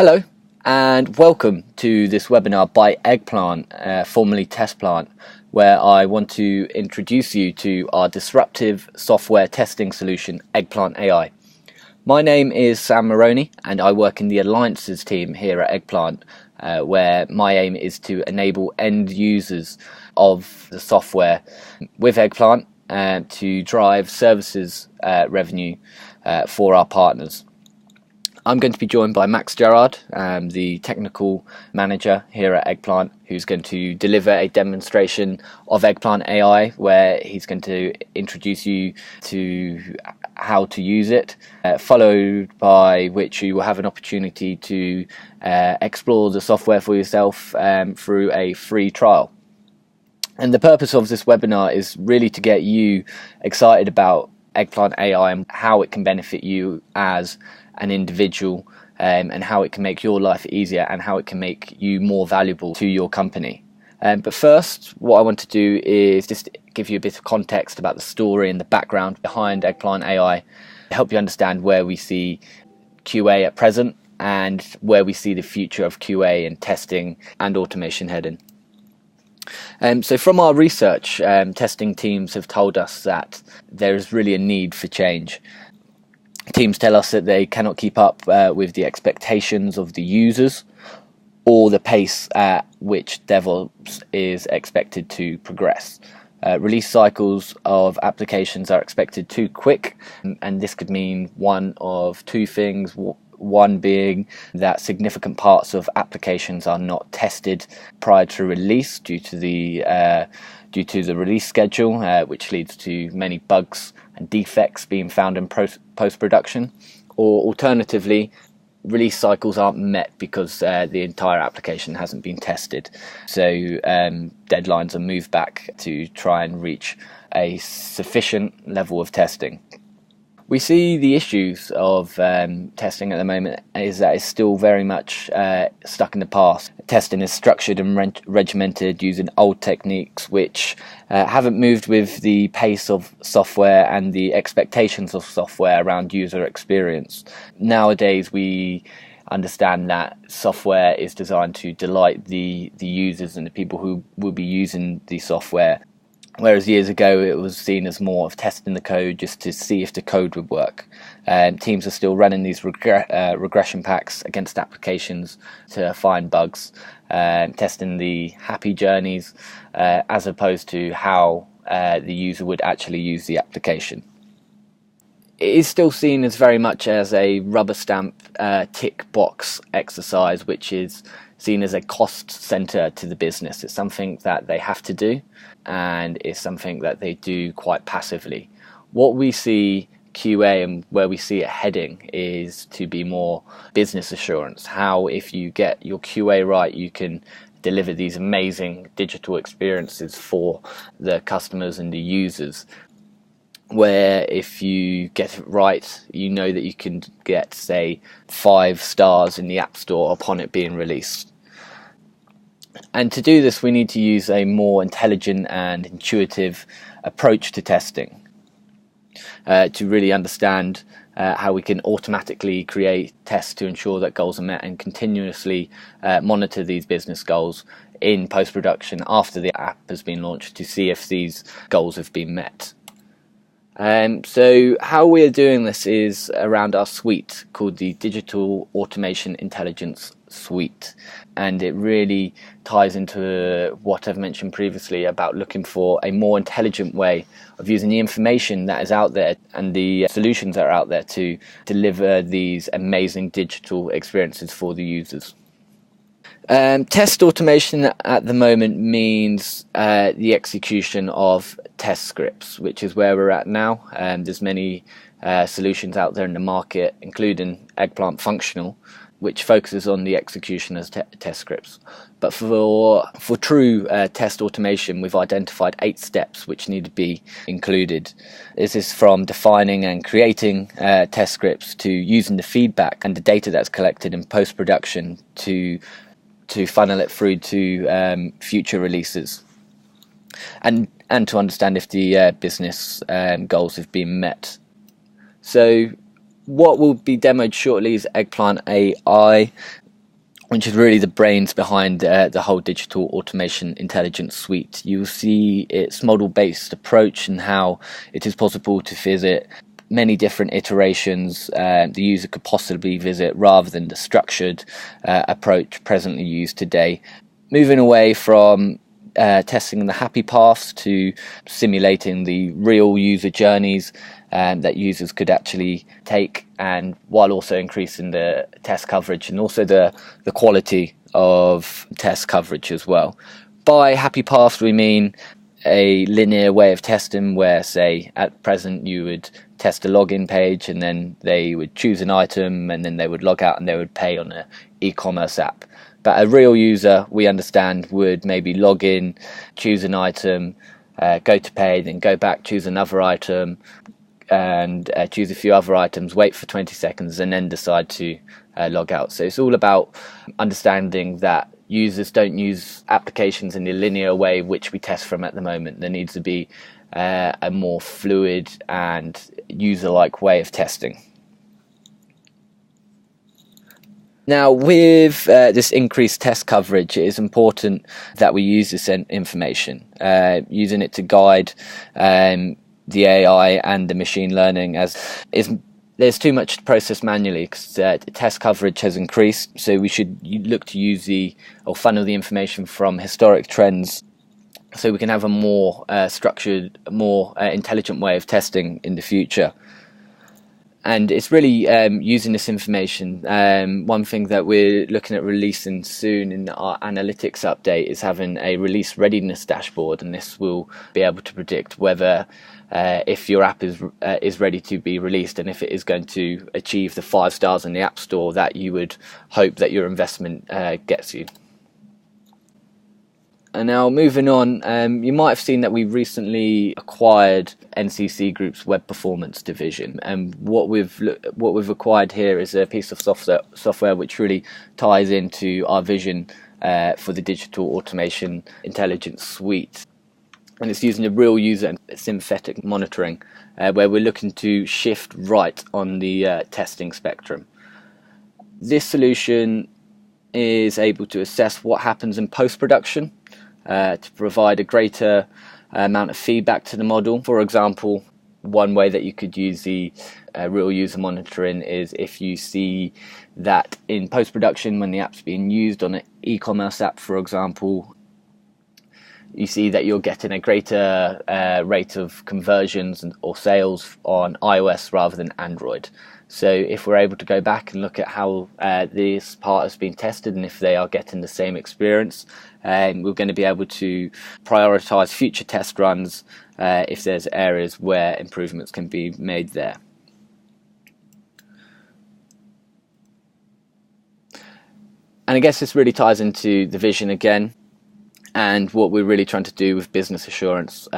Hello and welcome to this webinar by Eggplant, formerly Testplant, where I want to introduce you to our disruptive software testing solution, Eggplant AI. My name is Sam Maroney and I work in the Alliances team here at Eggplant, where my aim is to enable end users of the software with Eggplant to drive services revenue for our partners. I'm going to be joined by Max Gerard, the technical manager here at Eggplant, who's going to deliver a demonstration of Eggplant AI, where he's going to introduce you to how to use it, followed by which you will have an opportunity to explore the software for yourself through a free trial. And the purpose of this webinar is really to get you excited about Eggplant AI and how it can benefit you as an individual, and how it can make your life easier and how it can make you more valuable to your company. But first, what I want to do is just give you a bit of context about the story and the background behind Eggplant AI, to help you understand where we see QA at present and where we see the future of QA and testing and automation heading. So from our research, testing teams have told us that there is really a need for change. Teams tell us that they cannot keep up with the expectations of the users or the pace at which DevOps is expected to progress. Release cycles of applications are expected too quick, and this could mean one of two things. One being that significant parts of applications are not tested prior to release due to the release schedule, which leads to many bugs and defects being found in post-production, or alternatively, release cycles aren't met because the entire application hasn't been tested. So deadlines are moved back to try and reach a sufficient level of testing. We see the issues of testing at the moment is that it's still very much stuck in the past. Testing is structured and regimented using old techniques which haven't moved with the pace of software and the expectations of software around user experience. Nowadays we understand that software is designed to delight the users and the people who will be using the software. Whereas years ago it was seen as more of testing the code just to see if the code would work. Teams are still running these regression packs against applications to find bugs, testing the happy journeys as opposed to how the user would actually use the application. It is still seen as very much as a rubber stamp tick box exercise, which is seen as a cost center to the business. It's something that they have to do, and it's something that they do quite passively. What we see QA and where we see it heading is to be more business assurance. How if you get your QA right, you can deliver these amazing digital experiences for the customers and the users. Where if you get it right, you know that you can get, say, 5 stars in the App Store upon it being released. And to do this, we need to use a more intelligent and intuitive approach to testing to really understand how we can automatically create tests to ensure that goals are met and continuously monitor these business goals in post-production after the app has been launched to see if these goals have been met. So how we're doing this is around our suite called the Digital Automation Intelligence Suite, and it really ties into what I've mentioned previously about looking for a more intelligent way of using the information that is out there and the solutions that are out there to deliver these amazing digital experiences for the users. Test automation at the moment means the execution of test scripts, which is where we're at now. There's many solutions out there in the market, including Eggplant Functional, which focuses on the execution as test scripts. But for true test automation, we've identified 8 steps which need to be included. This is from defining and creating test scripts to using the feedback and the data that's collected in post-production to funnel it through to future releases, and to understand if the business goals have been met. So what will be demoed shortly is Eggplant AI, which is really the brains behind the whole digital automation intelligence suite. You'll see its model-based approach and how it is possible to visit many different iterations the user could possibly visit, rather than the structured approach presently used today. Moving away from testing the happy paths to simulating the real user journeys that users could actually take, and while also increasing the test coverage and also the quality of test coverage as well. By happy paths we mean a linear way of testing where, say, at present you would test a login page and then they would choose an item and then they would log out and they would pay on an e-commerce app. But a real user, we understand, would maybe log in, choose an item, go to pay, then go back, choose another item, and choose a few other items, wait for 20 seconds, and then decide to log out. So it's all about understanding that users don't use applications in the linear way which we test from at the moment. There needs to be a more fluid and user-like way of testing. Now, with this increased test coverage, it is important that we use this information, using it to guide the AI and the machine learning, as there's too much to process manually because test coverage has increased. So we should look to funnel the information from historic trends, so we can have a more structured, more intelligent way of testing in the future. And it's really using this information. One thing that we're looking at releasing soon in our analytics update is having a release readiness dashboard, and this will be able to predict whether if your app is ready to be released, and if it is going to achieve the 5 stars in the App Store that you would hope that your investment gets you. And now moving on, you might have seen that we recently acquired NCC Group's web performance division, and what we've acquired here is a piece of software which really ties into our vision for the digital automation intelligence suite. And it's using a real user and synthetic monitoring, where we're looking to shift right on the testing spectrum. This solution is able to assess what happens in post-production to provide a greater amount of feedback to the model. For example, one way that you could use the real user monitoring is if you see that in post-production, when the app's being used on an e-commerce app, for example, you see that you're getting a greater rate of conversions or sales on iOS rather than Android. So if we're able to go back and look at how this part has been tested and if they are getting the same experience, we're going to be able to prioritize future test runs if there's areas where improvements can be made there. And I guess this really ties into the vision again. And what we're really trying to do with business assurance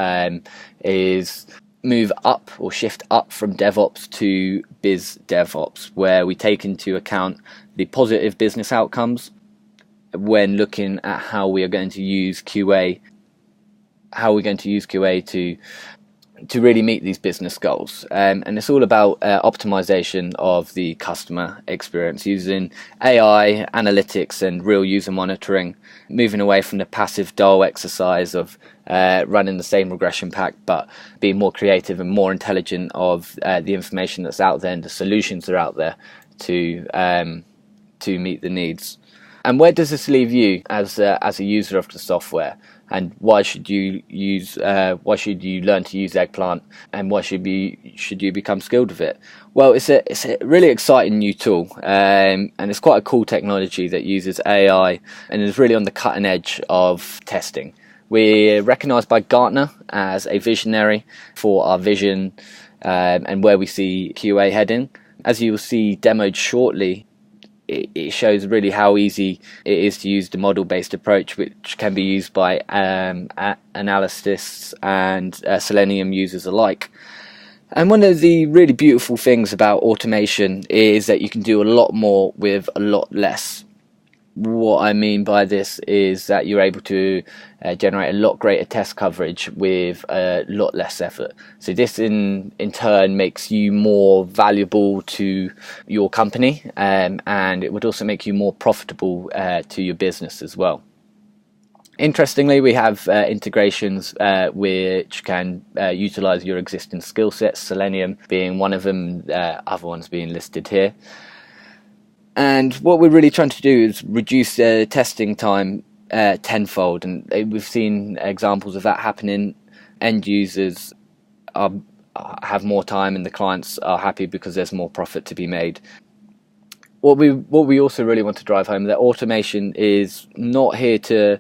is move up or shift up from DevOps to Biz DevOps, where we take into account the positive business outcomes when looking at how we are going to use QA, to really meet these business goals. And it's all about optimization of the customer experience using AI, analytics and real user monitoring, moving away from the passive dull exercise of running the same regression pack, but being more creative and more intelligent of the information that's out there and the solutions that are out there to meet the needs. And where does this leave you as a user of the software? And why should you learn to use Eggplant? And why should you become skilled with it? Well, it's a really exciting new tool, and it's quite a cool technology that uses AI and is really on the cutting edge of testing. We're recognised by Gartner as a visionary for our vision and where we see QA heading. As you will see demoed shortly, it shows really how easy it is to use the model-based approach, which can be used by analysts and Selenium users alike. And one of the really beautiful things about automation is that you can do a lot more with a lot less. What I mean by this is that you're able to generate a lot greater test coverage with a lot less effort. So this in turn makes you more valuable to your company, and it would also make you more profitable to your business as well. Interestingly, we have integrations which can utilize your existing skill sets, Selenium being one of them, other ones being listed here. And what we're really trying to do is reduce testing time tenfold, and we've seen examples of that happening. End users have more time, and the clients are happy because there's more profit to be made. What we also really want to drive home that automation is not here to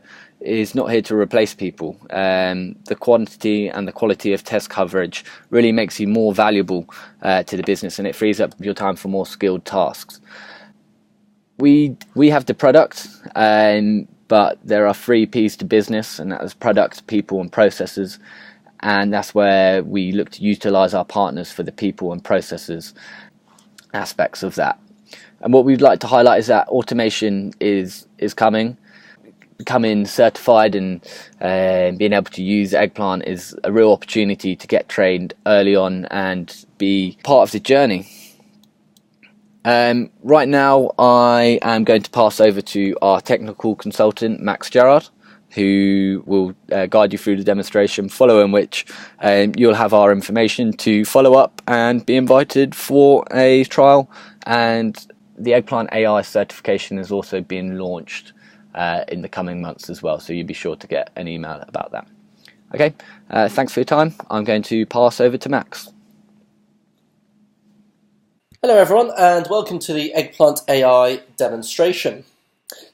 replace people. The quantity and the quality of test coverage really makes you more valuable to the business, and it frees up your time for more skilled tasks. We have the product, but there are 3 P's to business, and that is product, people, and processes. And that's where we look to utilize our partners for the people and processes aspects of that. And what we'd like to highlight is that automation is coming. Becoming certified and being able to use Eggplant is a real opportunity to get trained early on and be part of the journey. Right now I am going to pass over to our technical consultant Max Gerard, who will guide you through the demonstration, following which you'll have our information to follow up and be invited for a trial. And the Eggplant AI certification is also being launched in the coming months as well, so you'll be sure to get an email about that. Okay, thanks for your time. I'm going to pass over to Max. Hello everyone, and welcome to the Eggplant AI demonstration.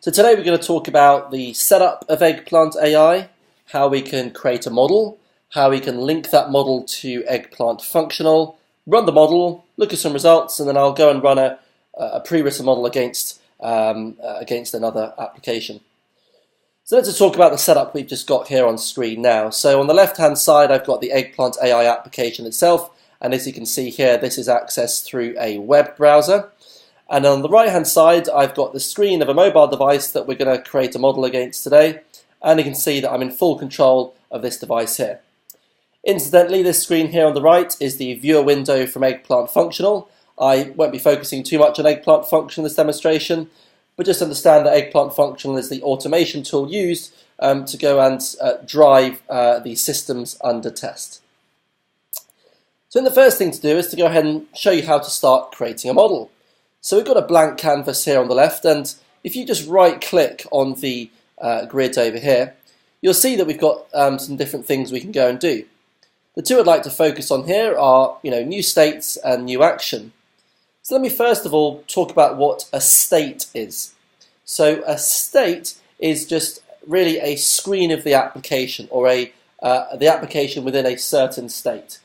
So today we're going to talk about the setup of Eggplant AI, how we can create a model, how we can link that model to Eggplant Functional, run the model, look at some results, and then I'll go and run a pre-written model against another application. So let's just talk about the setup we've just got here on screen now. So on the left-hand side, I've got the Eggplant AI application itself. And as you can see here, this is accessed through a web browser. And on the right-hand side, I've got the screen of a mobile device that we're going to create a model against today. And you can see that I'm in full control of this device here. Incidentally, this screen here on the right is the viewer window from Eggplant Functional. I won't be focusing too much on Eggplant Functional in this demonstration, but just understand that Eggplant Functional is the automation tool used to go and drive the systems under test. So the first thing to do is to go ahead and show you how to start creating a model. So we've got a blank canvas here on the left, and if you just right click on the grid over here, you'll see that we've got some different things we can go and do. The 2 I'd like to focus on here are new states and new action. So let me first of all talk about what a state is. So a state is just really a screen of the application, or the application within a certain state.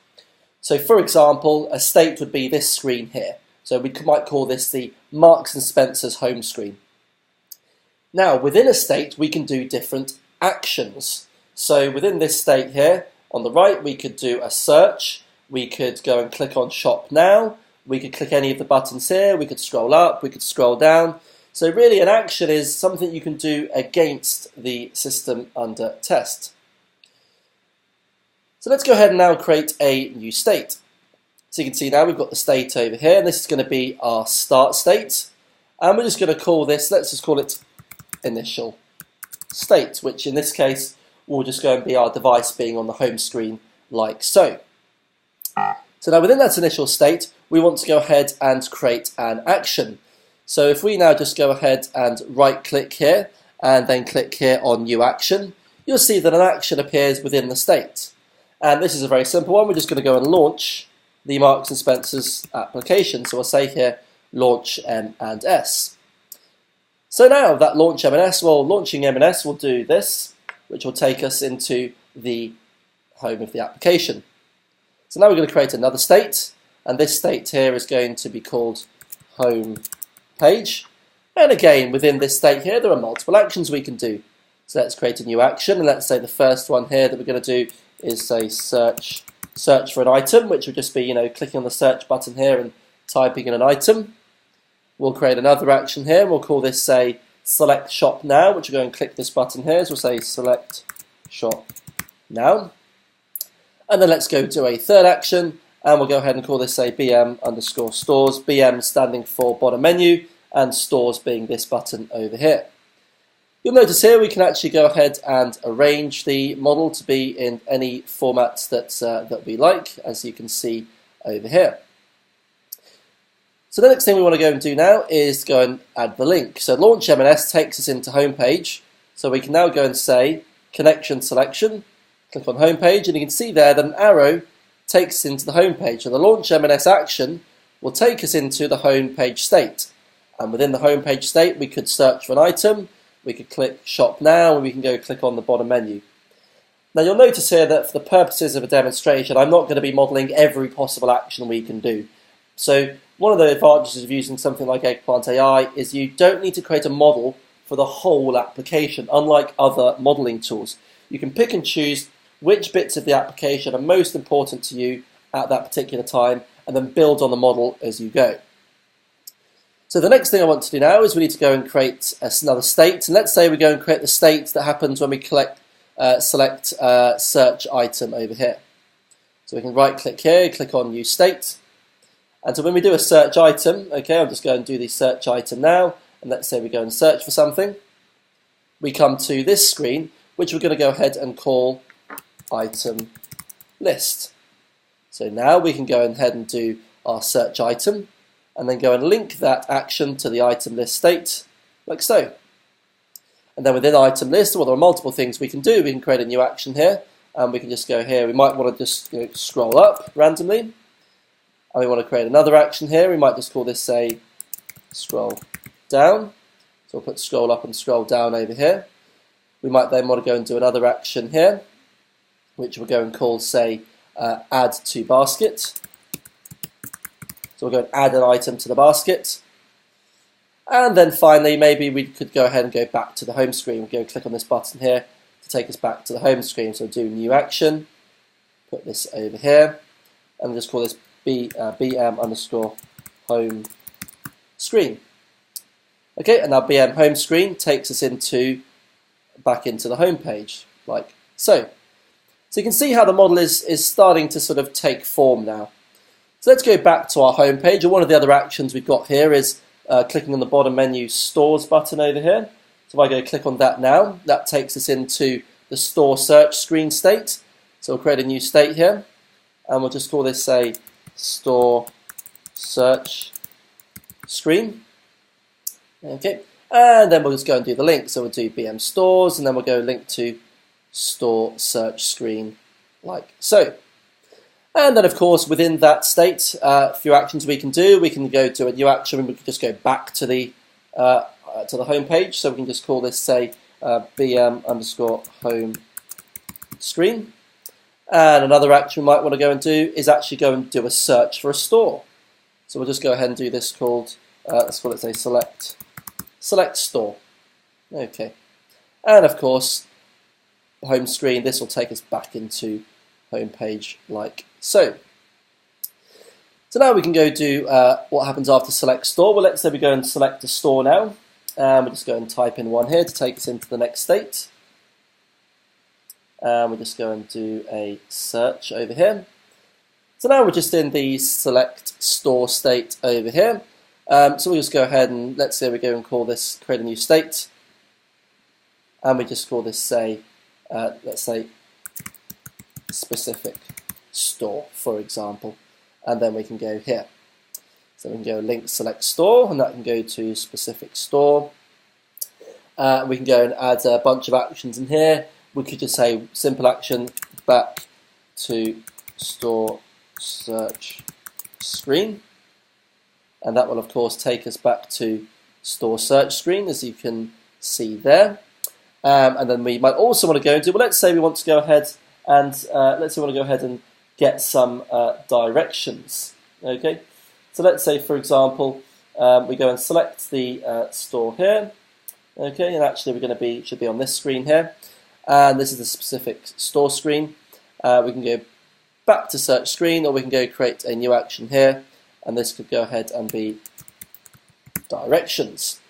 So for example, a state would be this screen here. So we might call this the Marks and Spencer's home screen. Now within a state we can do different actions. So within this state here, on the right we could do a search, we could go and click on Shop Now, we could click any of the buttons here, we could scroll up, we could scroll down. So really an action is something you can do against the system under test. So let's go ahead and now create a new state. So you can see now we've got the state over here, and this is going to be our start state. And we're just going to call this, let's just call it initial state, which in this case will just go and be our device being on the home screen like so. So now within that initial state, we want to go ahead and create an action. So if we now just go ahead and right click here, and then click here on new action, you'll see that an action appears within the state. And this is a very simple one. We're just going to go and launch the Marks and Spencer's application. So we'll say here, launch M&S. So now that launch M&S, well, launching M&S will do this, which will take us into the home of the application. So now we're going to create another state, and this state here is going to be called home page. And again, within this state here, there are multiple actions we can do. So let's create a new action, and let's say the first one here that we're going to do is say search for an item, which would just be clicking on the search button here and typing in an item. We'll create another action here. We'll call this say select shop now, which we'll go and click this button here. So we'll say select shop now. And then let's go to a third action, and we'll go ahead and call this say BM underscore stores, BM standing for bottom menu, and stores being this button over here. You'll notice here we can actually go ahead and arrange the model to be in any formats that we like, as you can see over here. So the next thing we want to go and do now is go and add the link. So Launch M&S takes us into homepage, so we can now go and say connection selection, click on homepage, and you can see there that an arrow takes us into the homepage. So the Launch M&S action will take us into the homepage state. And within the homepage state, we could search for an item, we could click shop now, and we can go click on the bottom menu. Now you'll notice here that for the purposes of a demonstration, I'm not going to be modelling every possible action we can do. So one of the advantages of using something like Eggplant AI is you don't need to create a model for the whole application, unlike other modelling tools. You can pick and choose which bits of the application are most important to you at that particular time, and then build on the model as you go. So the next thing I want to do now is we need to go and create another state. And let's say we go and create the state that happens when we select search item over here. So we can right click here, click on new state. And so when we do a search item, okay, I'll just go and do the search item now. And let's say we go and search for something. We come to this screen, which we're going to go ahead and call item list. So now we can go ahead and do our search item, and then go and link that action to the item list state, like so. And then within item list, well, there are multiple things we can do. We can create a new action here, and we can just go here. We might want to just scroll up randomly, and we want to create another action here. We might just call this, say, scroll down. So we'll put scroll up and scroll down over here. We might then want to go and do another action here, which we'll go and call, say, add to basket. So we'll go and add an item to the basket. And then finally, maybe we could go ahead and go back to the home screen. We'll go and click on this button here to take us back to the home screen. So do new action, put this over here, and just call this BM underscore home screen. Okay, and now BM home screen takes us back into the home page, like so. So you can see how the model is starting to sort of take form now. So let's go back to our home page, and one of the other actions we've got here is clicking on the bottom menu stores button over here. So if I go click on that now, that takes us into the store search screen state. So we'll create a new state here, and we'll just call this, say, store search screen. Okay, and then we'll just go and do the link. So we'll do BM stores, and then we'll go link to store search screen, like so. And then, of course, within that state, a few actions we can do. We can go to a new action, and we can just go back to the home page. So we can just call this, say, BM underscore home screen. And another action we might want to go and do is actually go and do a search for a store. So we'll just go ahead and do this called, let's call it, say, select store. Okay. And, of course, home screen, this will take us back into home page like so. So now we can go do what happens after select store. Well, let's say we go and select a store now. We'll just go and type in one here to take us into the next state. We'll just go and do a search over here. So now we're just in the select store state over here. So we'll just go ahead and let's say we go and call this, create a new state. And we just call this, say, let's say, specific store, for example, and then we can go here. So we can go link select store, and that can go to specific store. We can go and add a bunch of actions in here. We could just say simple action back to store search screen, and that will of course take us back to store search screen, as you can see there. And then we might also want to go and do, well, let's say we want to go ahead and get some directions. Okay, so let's say, for example, we go and select the store here. Okay, and actually should be on this screen here, and this is the specific store screen. We can go back to search screen, or we can go create a new action here, and this could go ahead and be directions.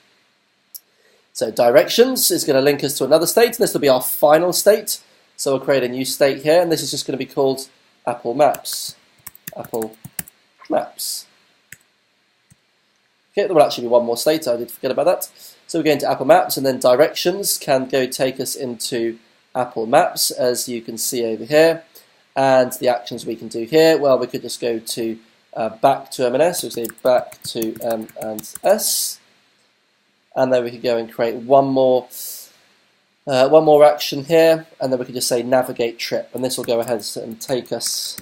So directions is going to link us to another state, and this will be our final state. So we'll create a new state here, and this is just going to be called Apple Maps. Apple Maps. Okay, there will actually be one more state, I did forget about that. So we're going to Apple Maps, and then directions can go take us into Apple Maps, as you can see over here. And the actions we can do here, well, we could just go to back to M&S, so we say back to M&S. And then we could go and create one more action here, and then we could just say navigate trip, and this will go ahead and take us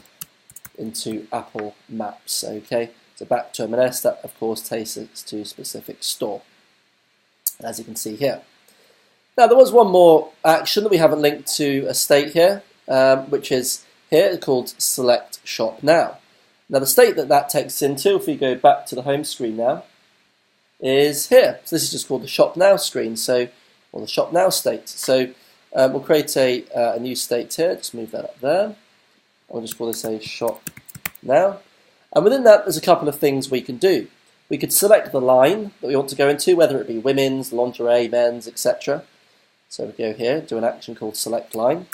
into Apple Maps. Okay, so back to M&S, that of course takes us to a specific store, as you can see here. Now there was one more action that we haven't linked to a state here, which is here called select shop now. Now the state that takes us into, if we go back to the home screen now, is here. So this is just called the shop now screen, or the shop now state. So we'll create a new state here, just move that up there. I'll just call this a shop now. And within that, there's a couple of things we can do. We could select the line that we want to go into, whether it be women's, lingerie, men's, etc. So we go here, do an action called select line.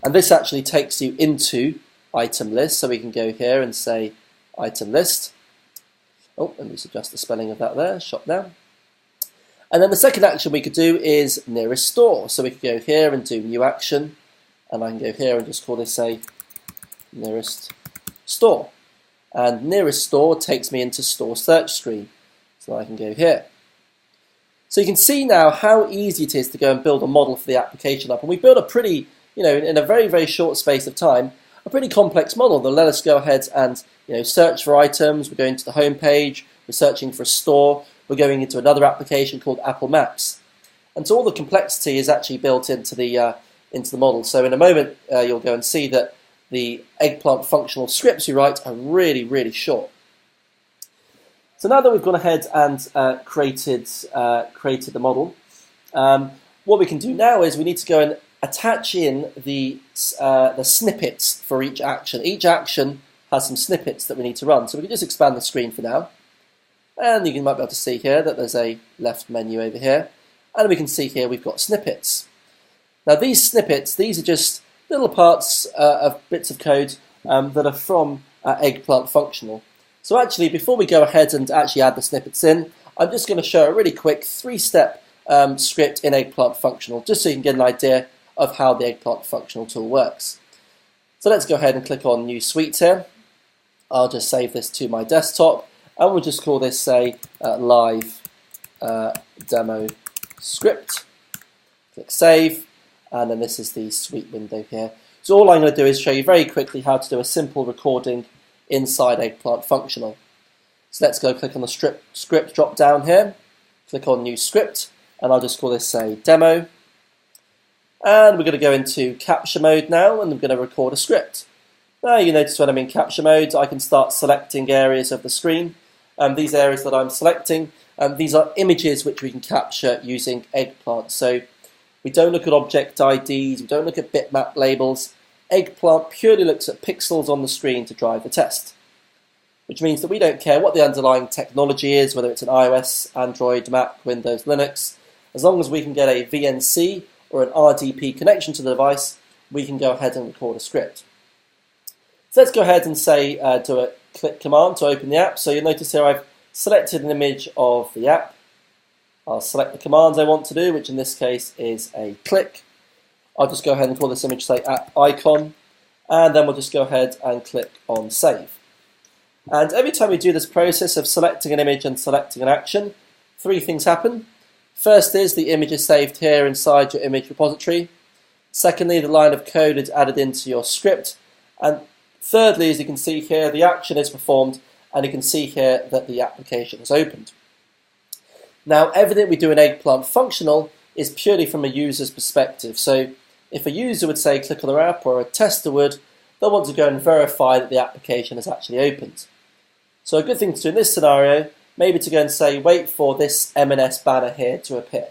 And this actually takes you into item list, so we can go here and say item list. Oh, let me just adjust the spelling of that there, shop now. And then the second action we could do is nearest store. So we could go here and do new action, and I can go here and just call this a nearest store. And nearest store takes me into store search screen. So I can go here. So you can see now how easy it is to go and build a model for the application up. And we built a pretty, in a very, very short space of time, a pretty complex model that let us go ahead and search for items. We're going to the home page, we're searching for a store, we're going into another application called Apple Maps. And so all the complexity is actually built into the model. So in a moment you'll go and see that the Eggplant functional scripts we write are really, really short. So now that we've gone ahead and created the model, what we can do now is we need to go and attach in the snippets for each action. Each action has some snippets that we need to run. So we can just expand the screen for now. And you might be able to see here that there's a left menu over here. And we can see here we've got snippets. Now these snippets, these are just little parts of bits of code that are from Eggplant functional. So actually, before we go ahead and actually add the snippets in, I'm just going to show a really quick 3-step script in Eggplant functional, just so you can get an idea of how the Eggplant functional tool works. So let's go ahead and click on New Suite here. I'll just save this to my desktop, and we'll just call this, say, live demo script. Click Save, and then this is the Suite window here. So all I'm going to do is show you very quickly how to do a simple recording inside Eggplant functional. So let's go click on the script drop down here, click on New Script, and I'll just call this, say, Demo. And we're going to go into capture mode now, and I'm going to record a script. Now you notice when I'm in capture mode, I can start selecting areas of the screen. These areas that I'm selecting, these are images which we can capture using Eggplant. So we don't look at object IDs, we don't look at bitmap labels. Eggplant purely looks at pixels on the screen to drive the test, which means that we don't care what the underlying technology is, whether it's an iOS, Android, Mac, Windows, Linux. As long as we can get a VNC or an RDP connection to the device, we can go ahead and record a script. So let's go ahead and say do a click command to open the app. So you'll notice here I've selected an image of the app. I'll select the commands I want to do, which in this case is a click. I'll just go ahead and call this image, say, app icon, and then we'll just go ahead and click on save. And every time we do this process of selecting an image and selecting an action, 3 things happen. First is the image is saved here inside your image repository. Secondly, the line of code is added into your script. And thirdly, as you can see here, the action is performed, and you can see here that the application is opened. Now, everything we do in Eggplant functional is purely from a user's perspective. So if a user would say click on their app, or a tester would, they'll want to go and verify that the application has actually opened. So a good thing to do in this scenario, maybe to go and say wait for this M&S banner here to appear.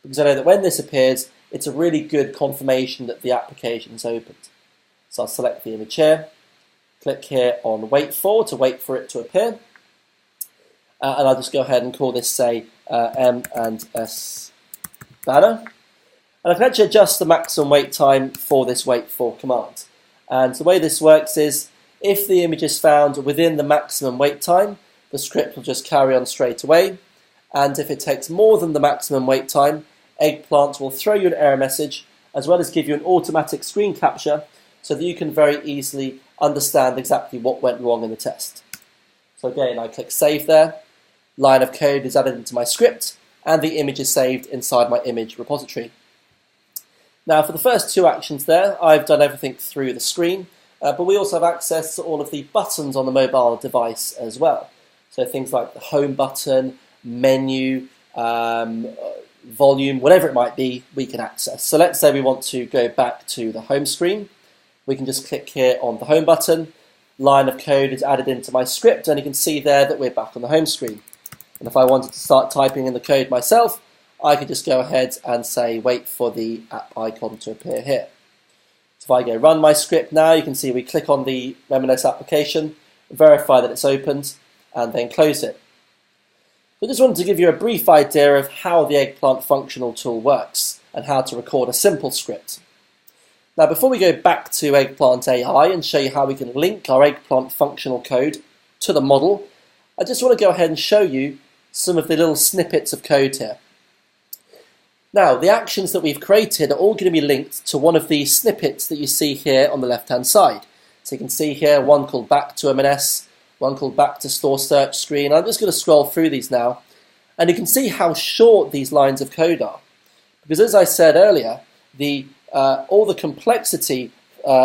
Because I know that when this appears, it's a really good confirmation that the application is opened. So I'll select the image here, click here on wait for to wait for it to appear. and I'll just go ahead and call this, say, M and S banner. And I can actually adjust the maximum wait time for this wait for command. And the way this works is, if the image is found within the maximum wait time, the script will just carry on straight away. And if it takes more than the maximum wait time, Eggplant will throw you an error message, as well as give you an automatic screen capture, so that you can very easily understand exactly what went wrong in the test. So again, I click Save there, line of code is added into my script, and the image is saved inside my image repository. Now for the first two actions there, I've done everything through the screen, but we also have access to all of the buttons on the mobile device as well. So things like the home button, menu, volume, whatever it might be, we can access. So let's say we want to go back to the home screen. We can just click here on the home button, line of code is added into my script, and you can see there that we're back on the home screen. And if I wanted to start typing in the code myself, I could just go ahead and say wait for the app icon to appear here. So if I go run my script now, you can see we click on the M&S application, verify that it's opened, and then close it. I just wanted to give you a brief idea of how the Eggplant functional tool works and how to record a simple script. Now before we go back to Eggplant AI and show you how we can link our Eggplant functional code to the model, I just want to go ahead and show you some of the little snippets of code here. Now, the actions that we've created are all going to be linked to one of the snippets that you see here on the left-hand side. So you can see here one called back to M&S, one called back to store search screen. I'm just going to scroll through these now, and you can see how short these lines of code are. Because as I said earlier, all the complexity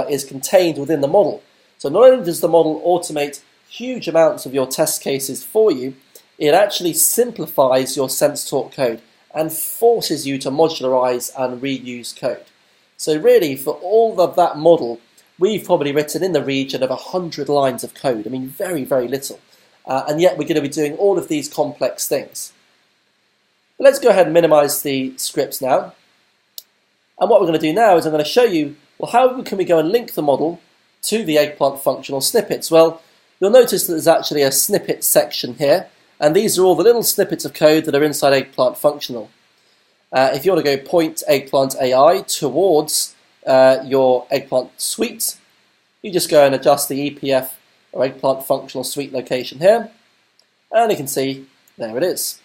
is contained within the model. So not only does the model automate huge amounts of your test cases for you, it actually simplifies your sense-talk code and forces you to modularize and reuse code. So really, for all of that model, we've probably written in the region of 100 lines of code. I mean, very, very little. And yet we're going to be doing all of these complex things. But let's go ahead and minimize the scripts now. And what we're going to do now is I'm going to show you, well, how can we go and link the model to the Eggplant functional snippets? Well, you'll notice that there's actually a snippet section here. And these are all the little snippets of code that are inside Eggplant functional. If you want to go point Eggplant AI towards your Eggplant suite, you just go and adjust the EPF or Eggplant functional suite location here. And you can see, there it is.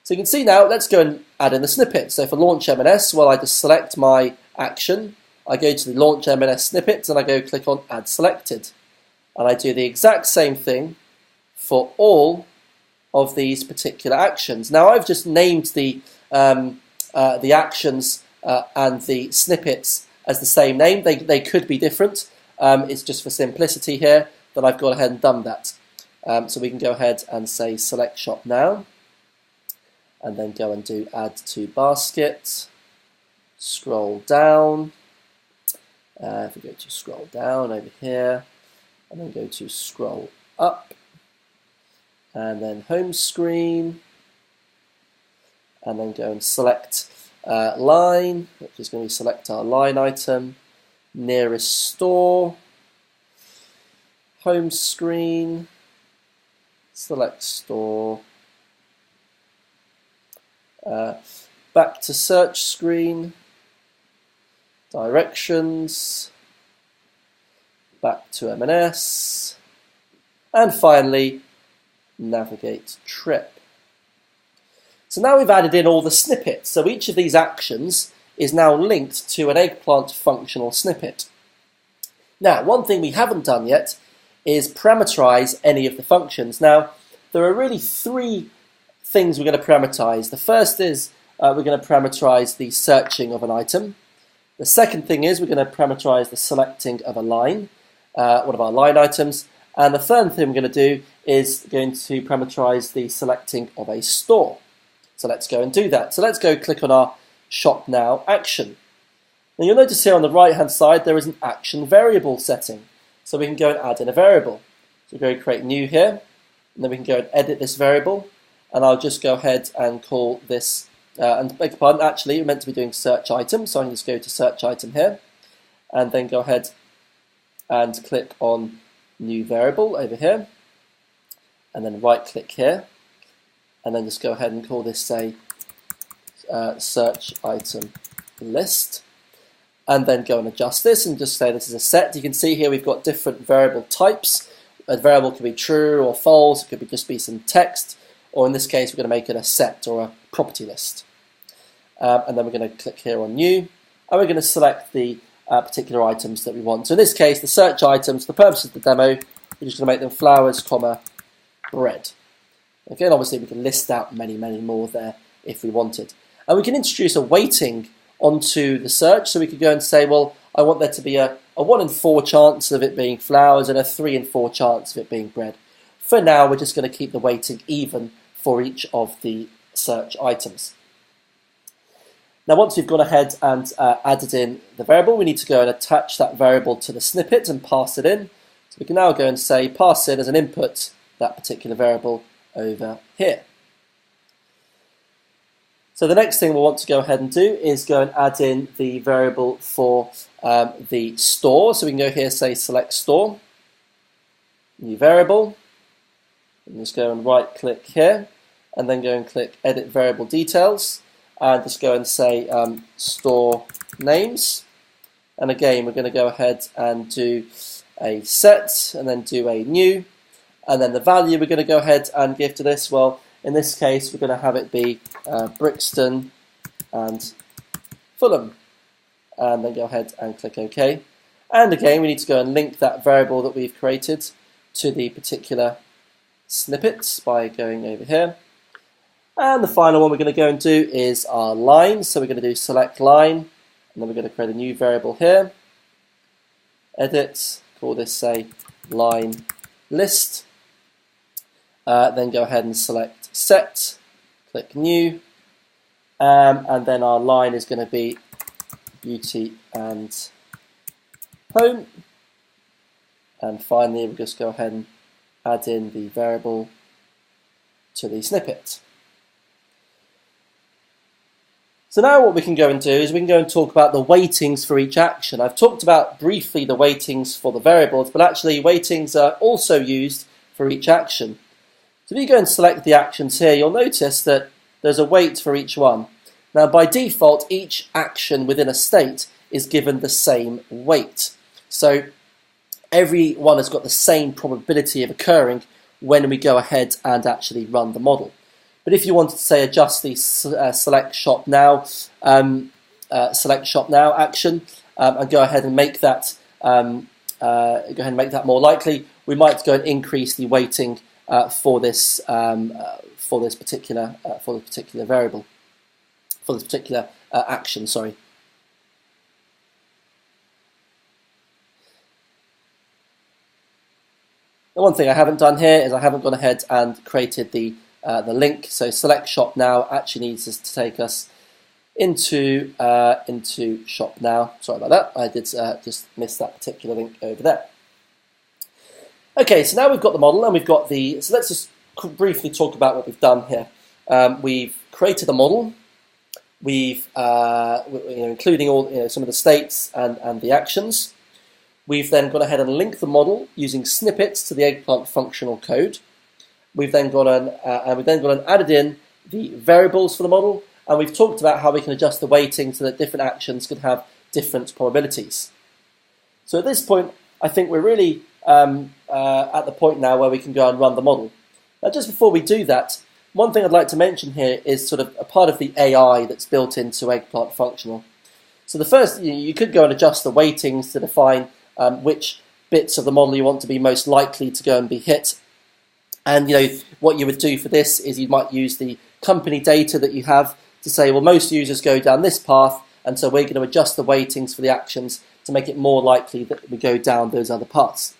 So you can see now, let's go and add in the snippet. So for launch M&S, well, I just select my action. I go to the launch M&S snippets and I go click on add selected. And I do the exact same thing for all of these particular actions. Now I've just named the actions and the snippets as the same name. They could be different. It's just for simplicity here that I've gone ahead and done that. So we can go ahead and say select shop now, and then go and do add to basket. Scroll down. If we go to scroll down over here, and then go to scroll up, and then home screen, and then go and select line, which is going to select our line item, nearest store, home screen, select store, back to search screen, directions, back to M&S, and finally navigate trip. So now we've added in all the snippets. So each of these actions is now linked to an Eggplant functional snippet. Now, one thing we haven't done yet is parameterize any of the functions. Now, there are really three things we're going to parameterize. The first is we're going to parameterize the searching of an item. The second thing is we're going to parameterize the selecting of a line, one of our line items. And the third thing we're going to do is going to parameterize the selecting of a store. So let's go and do that. So let's go click on our Shop Now action. Now you'll notice here on the right hand side there is an action variable setting. So we can go and add in a variable. So we're going to create new here, and then we can go and edit this variable. And I'll just go ahead and call this, and beg your pardon, actually we're meant to be doing search item. So I can just go to search item here, and then go ahead and click on new variable over here, and then right click here, and then just go ahead and call this, say, search item list, and then go and adjust this and just say this is a set. You can see here we've got different variable types. A variable could be true or false, it could just be some text, or in this case we're going to make it a set or a property list. And then we're going to click here on new, and we're going to select the particular items that we want. So in this case, the search items, for the purpose of the demo, we're just going to make them flowers, bread. Okay, and obviously we can list out many more there if we wanted. And we can introduce a weighting onto the search, so we could go and say, well, I want there to be a 1 in 4 chance of it being flowers and a 3 in 4 chance of it being bread. For now, we're just going to keep the weighting even for each of the search items. Now, once we've gone ahead and added in the variable, we need to go and attach that variable to the snippet and pass it in. So we can now go and say, pass in as an input that particular variable over here. So the next thing we'll want to go ahead and do is go and add in the variable for the store. So we can go here, say select store, new variable, and just go and right click here, and then go and click edit variable details, and just go and say store names. And again, we're going to go ahead and do a set, and then do a new, and then the value we're going to go ahead and give to this, well, in this case, we're going to have it be Brixton and Fulham. And then go ahead and click OK. And again, we need to go and link that variable that we've created to the particular snippets by going over here. And the final one we're going to go and do is our line. So we're going to do select line, and then we're going to create a new variable here. Edit, call this, say, line list. Then go ahead and select set, click new, and then our line is going to be beauty and home. And finally, we'll just go ahead and add in the variable to the snippet. So now what we can go and do is we can go and talk about the weightings for each action. I've talked about briefly the weightings for the variables, but actually weightings are also used for each action. So if you go and select the actions here, you'll notice that there's a weight for each one. Now by default, each action within a state is given the same weight. So every one has got the same probability of occurring when we go ahead and actually run the model. But if you wanted to, say, adjust the select shop now action and go ahead and make that more likely, we might go and increase the weighting for this particular variable, for this particular action. Sorry. The one thing I haven't done here is I haven't gone ahead and created the link. So select shop now actually needs us to take us into shop now. Sorry about that. I did just miss that particular link over there. Okay, so now we've got the model and we've got the. So let's just briefly talk about what we've done here. We've created a model. We've including all some of the states and the actions. We've then gone ahead and linked the model using snippets to the Eggplant functional code. We've then gone and added in the variables for the model, and we've talked about how we can adjust the weighting so that different actions could have different probabilities. So at this point, I think we're really at the point now where we can go and run the model. Now, just before we do that, one thing I'd like to mention here is sort of a part of the AI that's built into Eggplant Functional. So the first, you could go and adjust the weightings to define which bits of the model you want to be most likely to go and be hit. And what you would do for this is you might use the company data that you have to say, well, most users go down this path, and so we're going to adjust the weightings for the actions to make it more likely that we go down those other paths.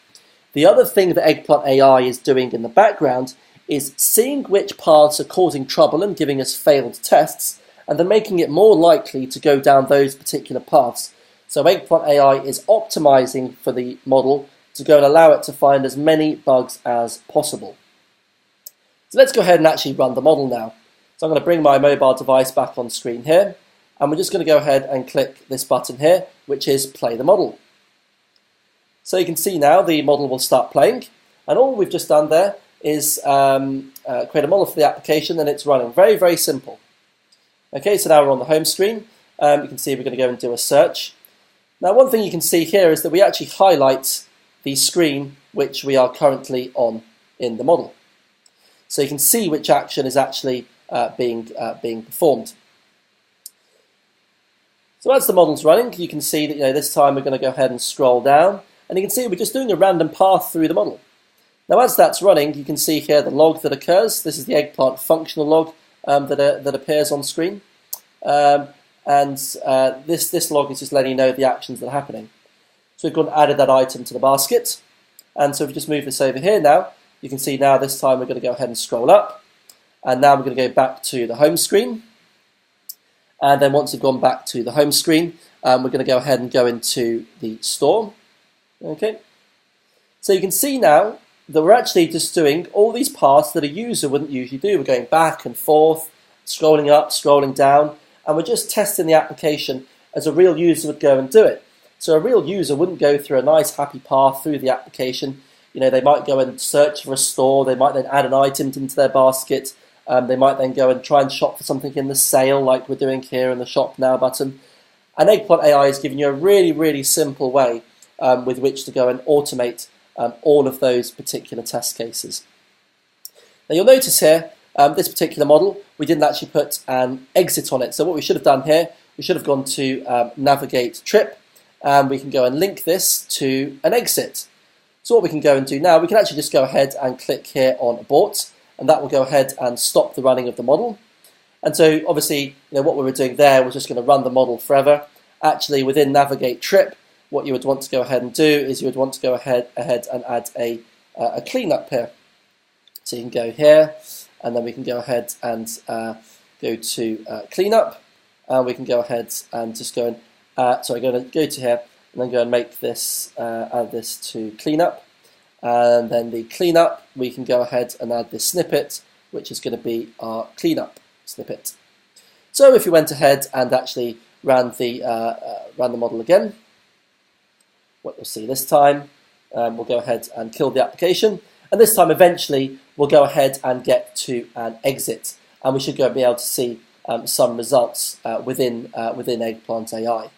The other thing that Eggplant AI is doing in the background is seeing which paths are causing trouble and giving us failed tests, and then making it more likely to go down those particular paths. So Eggplant AI is optimizing for the model to go and allow it to find as many bugs as possible. So let's go ahead and actually run the model now. So I'm going to bring my mobile device back on screen here, and we're just going to go ahead and click this button here, which is play the model. So you can see now the model will start playing, and all we've just done there is create a model for the application, and it's running. Very, very simple. Okay, so now we're on the home screen. You can see we're going to go and do a search. Now, one thing you can see here is that we actually highlight the screen which we are currently on in the model. So you can see which action is actually being performed. So as the model's running, you can see that this time we're going to go ahead and scroll down, and you can see we're just doing a random path through the model. Now, as that's running, you can see here the log that occurs. This is the Eggplant functional log that appears on screen. This log is just letting you know the actions that are happening. So we've gone and added that item to the basket. And so if we just move this over here now, you can see now this time we're going to go ahead and scroll up. And now we're going to go back to the home screen. And then once we've gone back to the home screen, we're going to go ahead and go into the store. Okay. So you can see now that we're actually just doing all these paths that a user wouldn't usually do. We're going back and forth, scrolling up, scrolling down, and we're just testing the application as a real user would go and do it. So a real user wouldn't go through a nice happy path through the application. They might go and search for a store, they might then add an item into their basket, they might then go and try and shop for something in the sale like we're doing here in the Shop Now button. And Eggplant AI is giving you a really, really simple way with which to go and automate all of those particular test cases. Now you'll notice here, this particular model, we didn't actually put an exit on it. So what we should have done here, we should have gone to Navigate Trip, and we can go and link this to an exit. So what we can go and do now, we can actually just go ahead and click here on Abort, and that will go ahead and stop the running of the model. And so obviously, what we were doing there was just going to run the model forever. Actually, within Navigate Trip, what you would want to go ahead and do is you would want to go ahead and add a cleanup here. So you can go here, and then we can go ahead and go to cleanup. We can go ahead and just go and go to here, and then go and make this add this to cleanup. And then the cleanup, we can go ahead and add this snippet, which is going to be our cleanup snippet. So if you went ahead and actually ran the model again, what you'll see this time, we'll go ahead and kill the application, and this time eventually we'll go ahead and get to an exit, and we should go and be able to see some results within Eggplant AI.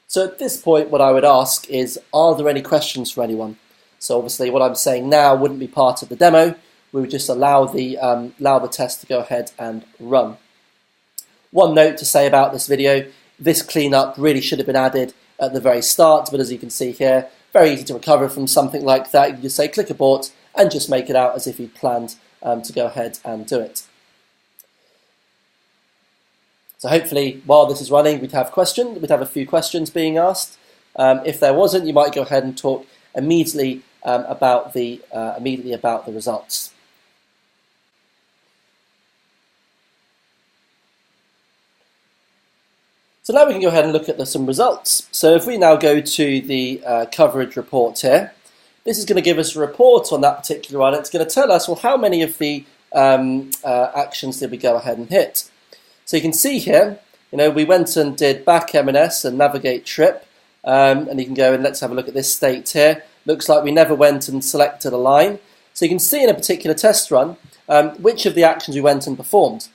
So at this point, what I would ask is, are there any questions for anyone? So obviously what I'm saying now wouldn't be part of the demo. We would just allow the test to go ahead and run. One note to say about this video, this cleanup really should have been added at the very start, but as you can see here, very easy to recover from something like that. You can just say click Abort and just make it out as if you'd planned to go ahead and do it. So hopefully, while this is running, we'd have a few questions being asked. If there wasn't, you might go ahead and talk immediately about the results. So now we can go ahead and look at some results. So if we now go to the coverage report here, this is going to give us a report on that particular one. It's going to tell us, well, how many of the actions did we go ahead and hit? So you can see here, we went and did back M&S and navigate trip, and you can go and let's have a look at this state here. Looks like we never went and selected a line. So you can see in a particular test run which of the actions we went and performed.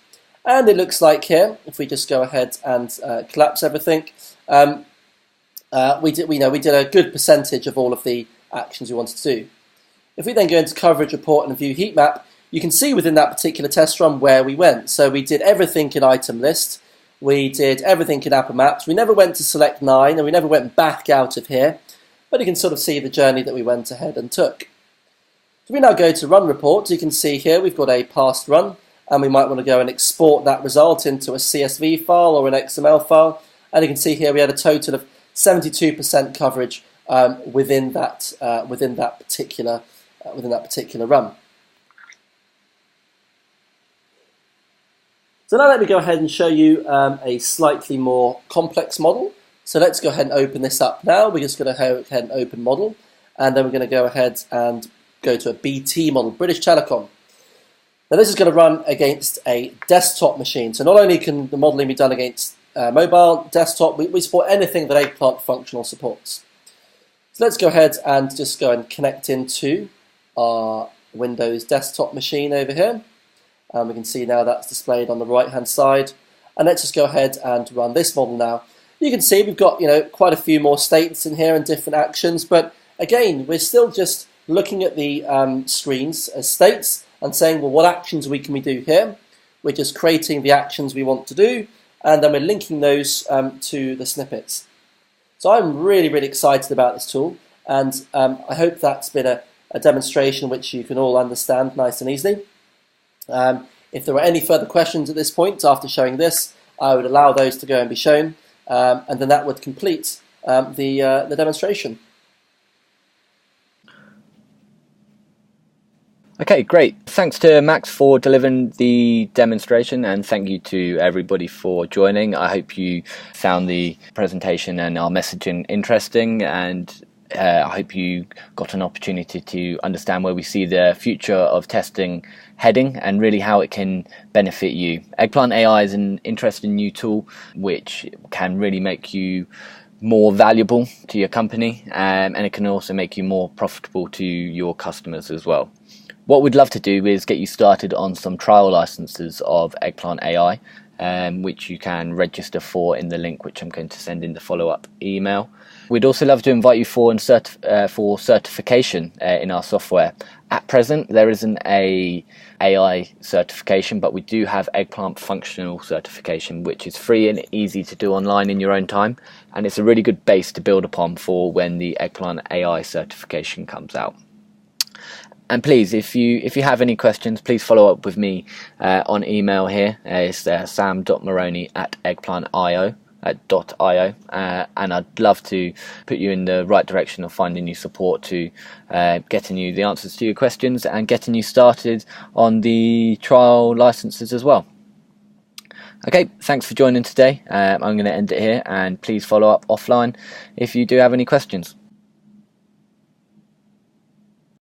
And it looks like here, if we just go ahead and collapse everything, we did a good percentage of all of the actions we wanted to do. If we then go into coverage report and view heat map, you can see within that particular test run where we went. So we did everything in item list, we did everything in Apple Maps, we never went to select 9, and we never went back out of here, but you can sort of see the journey that we went ahead and took. If we now go to run report, you can see here we've got a past run, and we might want to go and export that result into a CSV file or an XML file, and you can see here we had a total of 72% coverage within that particular run. So now let me go ahead and show you a slightly more complex model. So let's go ahead and open this up now. We're just going to go ahead and open model, and then we're going to go ahead and go to a BT model, British Telecom. Now this is going to run against a desktop machine. So not only can the modelling be done against mobile, desktop, we support anything that Eggplant Functional supports. So let's go ahead and just go and connect into our Windows desktop machine over here. And we can see now that's displayed on the right hand side. And let's just go ahead and run this model now. You can see we've got quite a few more states in here and different actions, but again, we're still just looking at the screens as states and saying, well, what actions can we do here? We're just creating the actions we want to do, and then we're linking those to the snippets. So I'm really, really excited about this tool, and I hope that's been a demonstration which you can all understand nice and easily. If there were any further questions at this point after showing this, I would allow those to go and be shown, and then that would complete the demonstration. Okay, great. Thanks to Max for delivering the demonstration, and thank you to everybody for joining. I hope you found the presentation and our messaging interesting, and I hope you got an opportunity to understand where we see the future of testing heading and really how it can benefit you. Eggplant AI is an interesting new tool which can really make you more valuable to your company, and it can also make you more profitable to your customers as well. What we'd love to do is get you started on some trial licenses of Eggplant AI, which you can register for in the link which I'm going to send in the follow-up email. We'd also love to invite you for certification in our software. At present, there isn't a AI certification, but we do have Eggplant Functional certification, which is free and easy to do online in your own time, and it's a really good base to build upon for when the Eggplant AI certification comes out. And please, if you have any questions, please follow up with me on email here. It's sam.moroney@eggplantio.io, and I'd love to put you in the right direction of finding you support to getting you the answers to your questions and getting you started on the trial licenses as well. Okay, thanks for joining today. I'm going to end it here, and please follow up offline if you do have any questions.